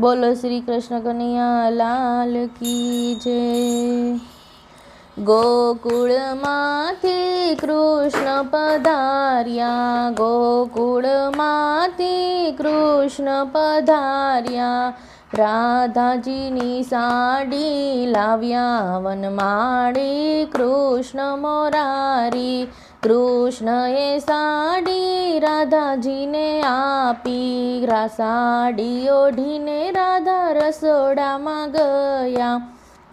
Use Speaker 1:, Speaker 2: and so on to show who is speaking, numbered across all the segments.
Speaker 1: બોલો શ્રી કૃષ્ણ કનૈયા લાલ કી જય। ગોકુળમાંથી કૃષ્ણ પધાર્યા, ગોકુળમાંથી કૃષ્ણ પધાર્યા, રાધાજીની સાડી લાવ્યા વનમાળી કૃષ્ણ મોરારી। કૃષ્ણએ સાડી રાધાજીને આપી, સાડી ઓઢીને રાધા રસોડામાં ગયા,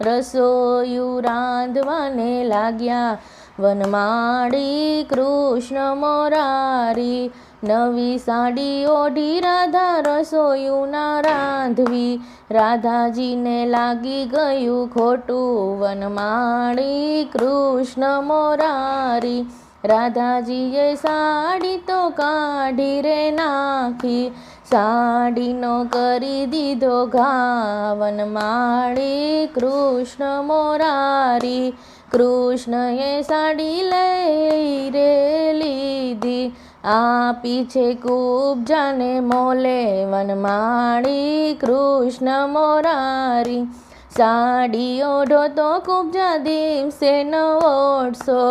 Speaker 1: રસોયું રાંધવાને લાગ્યા વનમાળી કૃષ્ણ મોરારી। નવી સાડી ઓઢી રાધા રસોયું ના રાંધવી, રાધાજીને લાગી ગયું ખોટું વનમાળી કૃષ્ણ મોરારી। રાધાજીએ સાડી તો કાઢી રે નાખી, સાડીનો કરી દીધો ઘા વનમાળી કૃષ્ણ મોરારી। કૃષ્ણએ સાડી લઈ રે લીધી, આપી છે કુબજાને મોલે વનમાળી કૃષ્ણ મોરારી। સાડી ઓઢો તો કુબજા દિવસે ન ઓઢશો,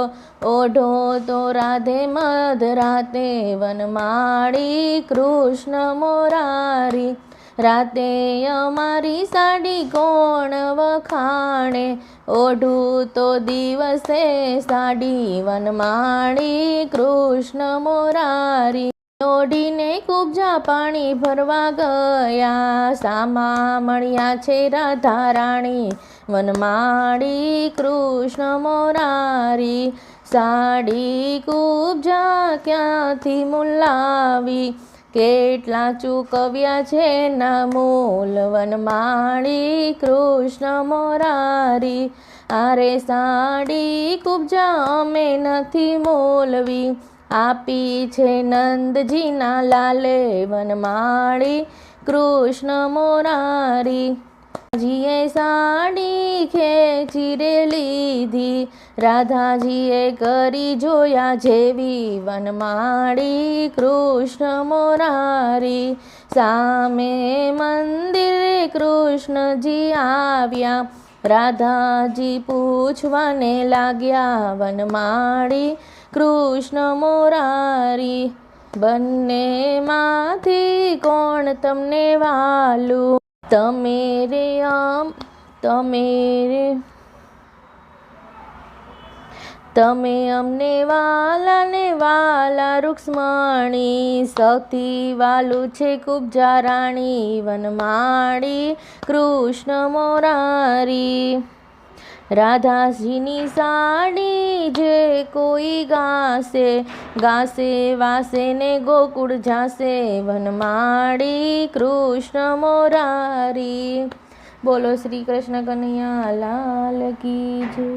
Speaker 1: ઓઢો તો રાધે મધરાતે વનમાળી કૃષ્ણ મોરારી। રાતે અમારી સાડી કોણ વખાણે, ઓઢું તો દિવસે સાડી વનમાળી કૃષ્ણ મોરારી। ઓઢીને કુબજા પાણી ભરવા ગયા, સામા મળ્યા છે રાધા રાણી વનમાળી કૃષ્ણ મોરારી। સાડી કુબજા ક્યાંથી મુલાવી, કેટલા ચૂકવ્યા છે ના મૂલ વનમાળી કૃષ્ણ મોરારી। અરે સાડી કુબજા અમે નથી મોલવી, આપી છે નંદજીના લાલે વનમાળી કૃષ્ણ મોરારી। જીએ સાડી ખેંચી રે લીધી, રાધાજીએ કરી જોયા જેવી વનમાળી કૃષ્ણ મોરારી। સામે મંદિરે કૃષ્ણજી આવ્યા, રાધાજી પૂછવાને લાગ્યા વનમાળી કૃષ્ણ મોરારી। બંનેમાંથી કોણ તમને વાલું, તમે અમને વાલા ને વાલા રૂક્ષ્મણી, સૌથી વાલું છે કુબજા રાણી વનમાળી કૃષ્ણ મોરારી। રાધાજીની સાડી જે કોઈ ગાશે, ગાશે વાસે ને ગોકુળ જાશે વનમાળી કૃષ્ણ મોરારી। બોલો શ્રી કૃષ્ણ કનૈયા લાલ કી જય।